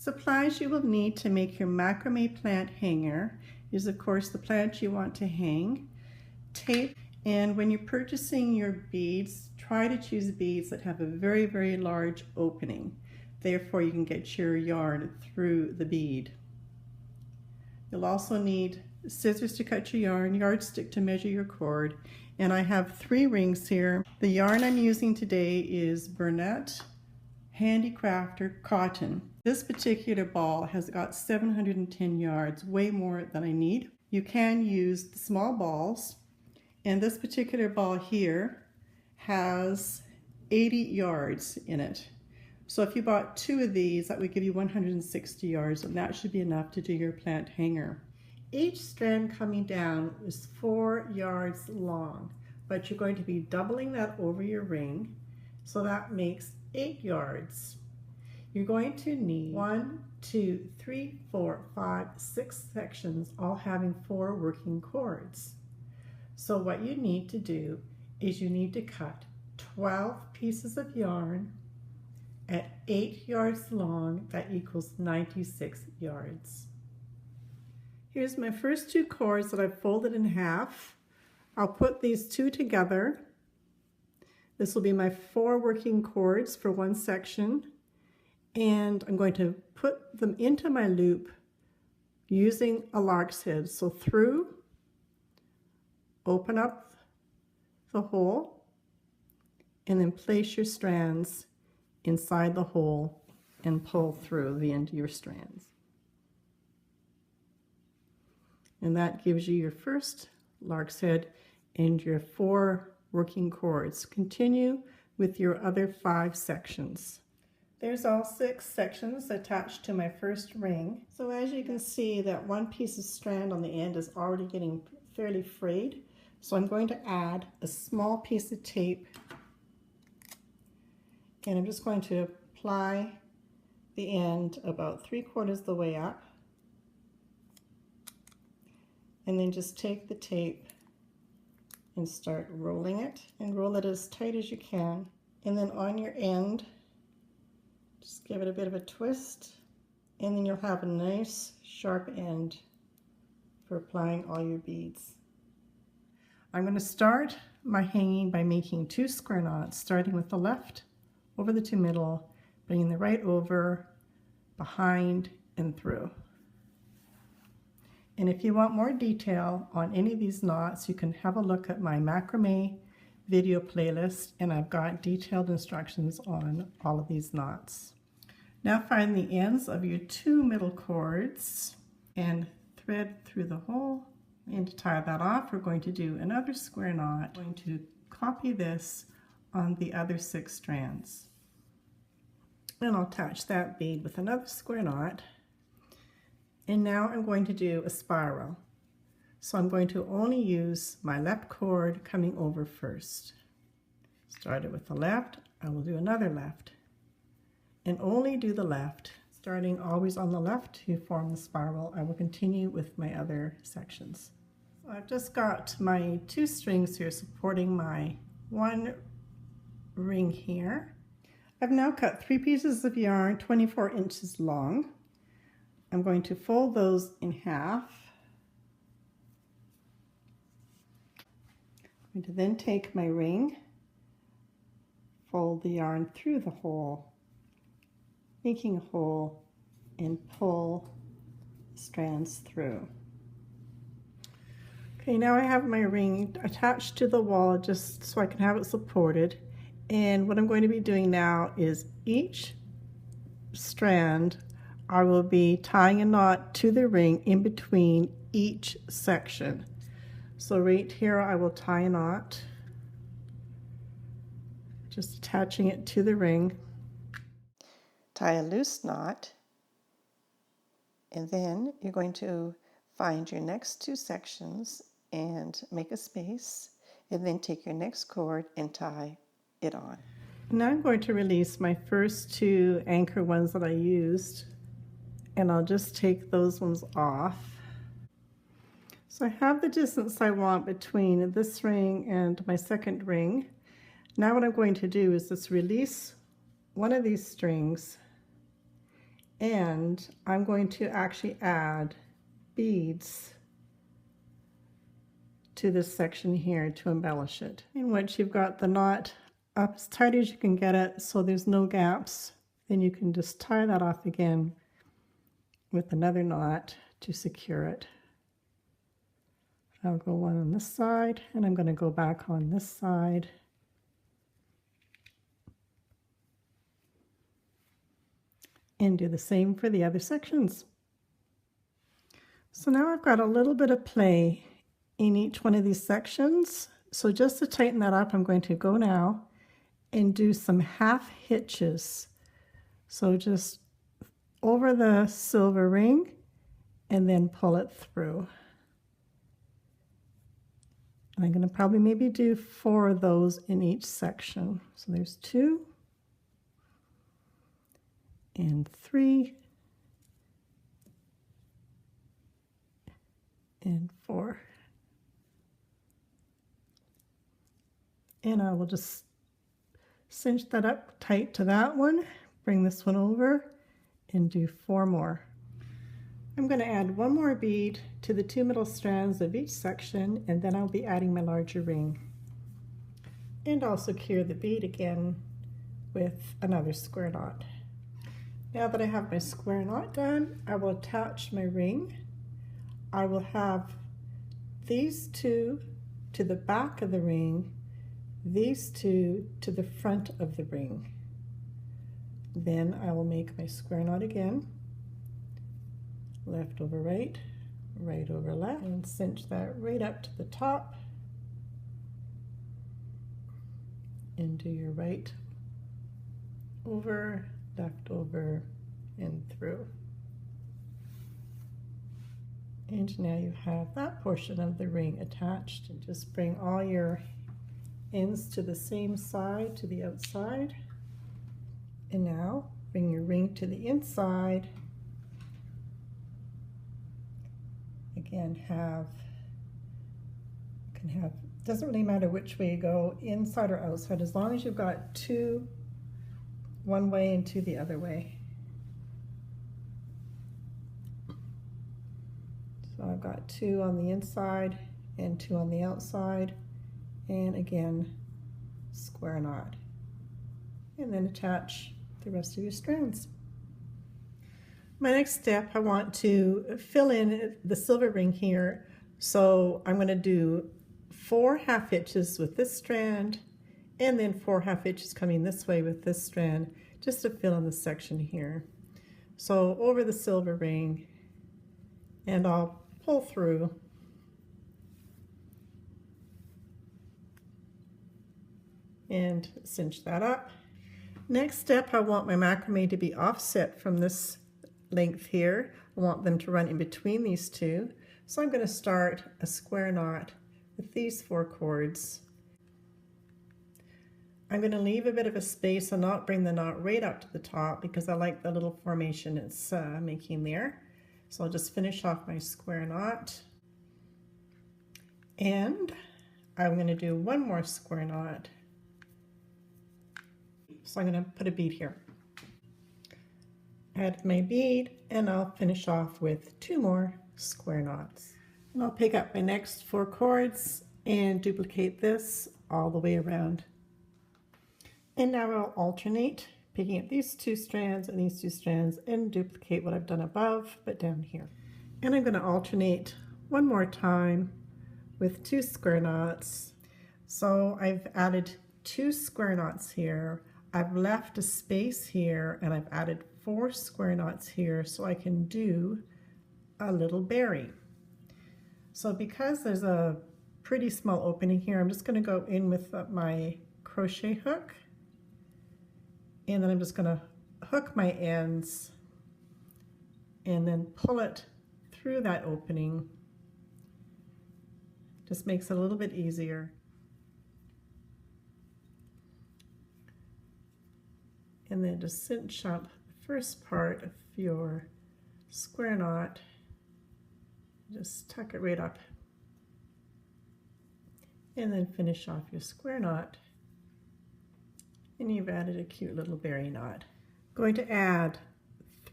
Supplies you will need to make your macrame plant hanger is of course the plant you want to hang, tape, and when you're purchasing your beads, try to choose beads that have a very, very large opening. Therefore you can get your yarn through the bead. You'll also need scissors to cut your yarn, yardstick to measure your cord, and I have 3 rings here. The yarn I'm using today is Bernat Handicrafter Cotton. This particular ball has got 710 yards, way more than I need. You can use the small balls, and this particular ball here has 80 yards in it. So if you bought 2 of these, that would give you 160 yards, and that should be enough to do your plant hanger. Each strand coming down is 4 yards long, but you're going to be doubling that over your ring, so that makes 8 yards. You're going to need 1, 2, 3, 4, 5, 6 sections, all having 4 working cords. So what you need to do is you need to cut 12 pieces of yarn at 8 yards long. That equals 96 yards. Here's my first 2 cords that I've folded in half. I'll put these 2 together. This will be my 4 working cords for one section, and I'm going to put them into my loop using a lark's head. So through, open up the hole, and then place your strands inside the hole and pull through the end of your strands. And that gives you your first lark's head and your 4 working cords. Continue with your other 5 sections. There's all 6 sections attached to my first ring. So as you can see, that one piece of strand on the end is already getting fairly frayed. So I'm going to add a small piece of tape, and I'm just going to apply the end about 3/4 of the way up, and then just take the tape and start rolling it, and roll it as tight as you can. And then on your end, just give it a bit of a twist, and then you'll have a nice sharp end for applying all your beads. I'm going to start my hanging by making 2 square knots, starting with the left over the 2 middle, bringing the right over, behind, and through. And if you want more detail on any of these knots, you can have a look at my macrame video playlist, and I've got detailed instructions on all of these knots. Now find the ends of your 2 middle cords and thread through the hole. And to tie that off, we're going to do another square knot. I'm going to copy this on the other 6 strands. And I'll attach that bead with another square knot. And now I'm going to do a spiral. So I'm going to only use my left cord coming over first. Started with the left, I will do another left. And only do the left. Starting always on the left to form the spiral, I will continue with my other sections. So I've just got my 2 strings here supporting my 1 ring here. I've now cut 3 pieces of yarn 24 inches long. I'm going to fold those in half. I'm going to then take my ring, fold the yarn through the hole, making a hole, and pull strands through. Okay, now I have my ring attached to the wall just so I can have it supported. And what I'm going to be doing now is each strand I will be tying a knot to the ring in between each section. So right here I will tie a knot, just attaching it to the ring. Tie a loose knot, and then you're going to find your next 2 sections and make a space, and then take your next cord and tie it on. Now I'm going to release my first 2 anchor ones that I used, and I'll just take those ones off. So I have the distance I want between this ring and my second ring. Now what I'm going to do is just release one of these strings And I'm going to actually add beads to this section here to embellish it. And once you've got the knot up as tight as you can get it so there's no gaps, then you can just tie that off again with another knot to secure it. I'll go one on this side, and I'm going to go back on this side. And do the same for the other sections. So now I've got a little bit of play in each one of these sections. So just to tighten that up, I'm going to go now and do some half hitches. So just over the silver ring and then pull it through. And I'm going to probably maybe do 4 of those in each section. So there's 2 and 3 and 4. And I will just cinch that up tight to that one, bring this one over, and do 4 more. I'm going to add 1 more bead to the 2 middle strands of each section, and then I'll be adding my larger ring. And I'll secure the bead again with another square knot. Now that I have my square knot done, I will attach my ring. I will have these 2 to the back of the ring, these 2 to the front of the ring. Then I will make my square knot again. Left over right, right over left, and cinch that right up to the top. And do your right over, left over, and through. And now you have that portion of the ring attached. And just bring all your ends to the same side, to the outside. And now bring your ring to the inside. Again, doesn't really matter which way you go, inside or outside, as long as you've got 2 one way and 2 the other way. So I've got 2 on the inside and 2 on the outside, and again, square knot. And then attach the rest of your strands. My next step, I want to fill in the silver ring here. So I'm going to do 4 half hitches with this strand, and then 4 half hitches coming this way with this strand, just to fill in the section here. So over the silver ring, and I'll pull through. And cinch that up. Next step, I want my macrame to be offset from this length here. I want them to run in between these 2. So I'm going to start a square knot with these 4 cords. I'm going to leave a bit of a space and not bring the knot right up to the top because I like the little formation it's making there. So I'll just finish off my square knot. And I'm going to do 1 more square knot. So I'm going to put a bead here. Add my bead, and I'll finish off with 2 more square knots. And I'll pick up my next 4 cords and duplicate this all the way around. And now I'll alternate, picking up these 2 strands and these 2 strands and duplicate what I've done above, but down here. And I'm going to alternate 1 more time with 2 square knots. So I've added 2 square knots here. I've left a space here, and I've added 4 square knots here so I can do a little berry. So because there's a pretty small opening here, I'm just going to go in with my crochet hook, and then I'm just going to hook my ends and then pull it through that opening. Just makes it a little bit easier. And then just cinch up the first part of your square knot. Just tuck it right up. And then finish off your square knot. And you've added a cute little berry knot. I'm going to add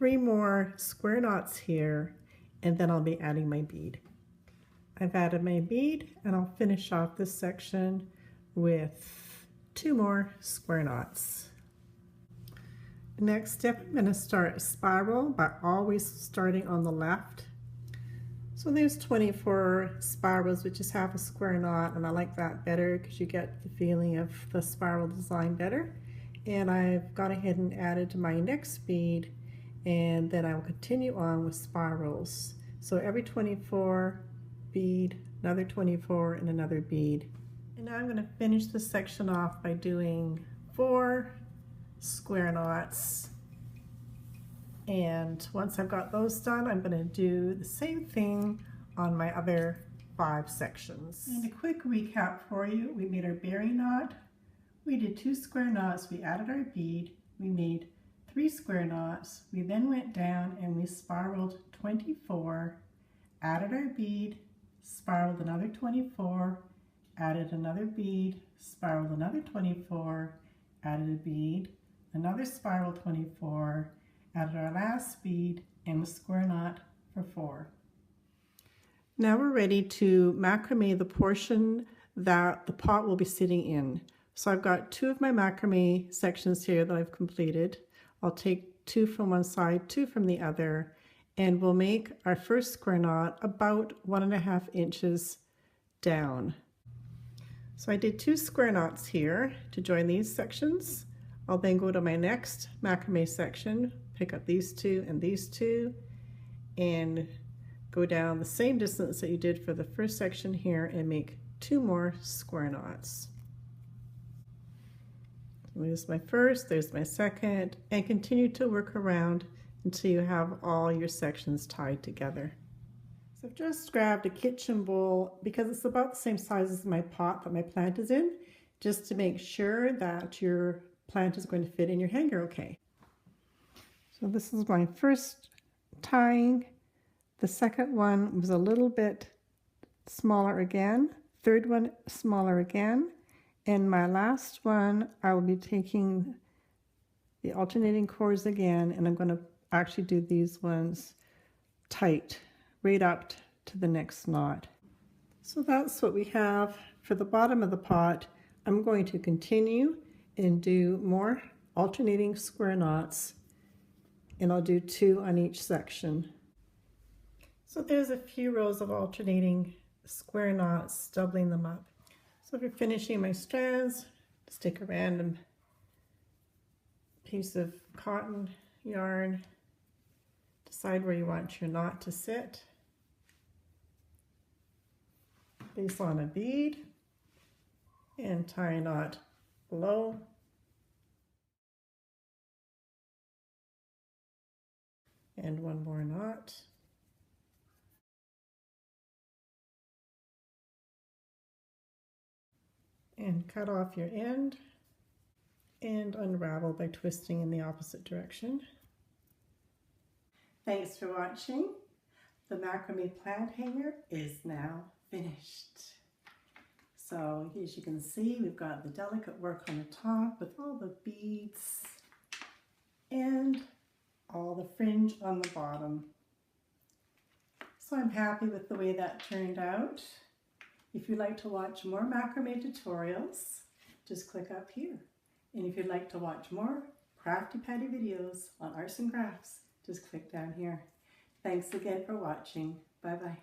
3 more square knots here, and then I'll be adding my bead. I've added my bead, and I'll finish off this section with 2 more square knots. Next step, I'm going to start a spiral by always starting on the left. So there's 24 spirals, which is half a square knot, and I like that better because you get the feeling of the spiral design better. And I've gone ahead and added my next bead, and then I will continue on with spirals. So every 24 bead, another 24, and another bead. And now I'm going to finish this section off by doing 4 square knots, and once I've got those done, I'm going to do the same thing on my other 5 sections. And a quick recap for you: we made our berry knot, we did 2 square knots, we added our bead, we made 3 square knots, we then went down and we spiraled 24, added our bead, spiraled another 24, added another bead, spiraled another 24, added a bead, another spiral 24, added our last bead, and a square knot for 4. Now we're ready to macrame the portion that the pot will be sitting in. So I've got 2 of my macrame sections here that I've completed. I'll take 2 from one side, 2 from the other, and we'll make our first square knot about 1.5 inches down. So I did 2 square knots here to join these sections. I'll then go to my next macrame section, pick up these 2 and these 2, and go down the same distance that you did for the first section here and make 2 more square knots. There's my first, there's my second, and continue to work around until you have all your sections tied together. So I've just grabbed a kitchen bowl because it's about the same size as my pot that my plant is in, just to make sure that your plant is going to fit in your hanger okay. So this is my first tying. The second one was a little bit smaller again, third one smaller again, and my last one I will be taking the alternating cords again, and I'm going to actually do these ones tight right up to the next knot. So that's what we have for the bottom of the pot. I'm going to continue and do more alternating square knots, and I'll do 2 on each section. So there's a few rows of alternating square knots, doubling them up. So for finishing my strands, just take a random piece of cotton yarn, decide where you want your knot to sit, place on a bead, and tie a knot below. And 1 more knot. And cut off your end and unravel by twisting in the opposite direction. Thanks for watching. The macrame plant hanger is now finished. So as you can see, we've got the delicate work on the top with all the beads and all the fringe on the bottom. So I'm happy with the way that turned out. If you'd like to watch more macrame tutorials, just click up here. And if you'd like to watch more crafty patty videos on arts and crafts, just click down here. Thanks again for watching. Bye bye.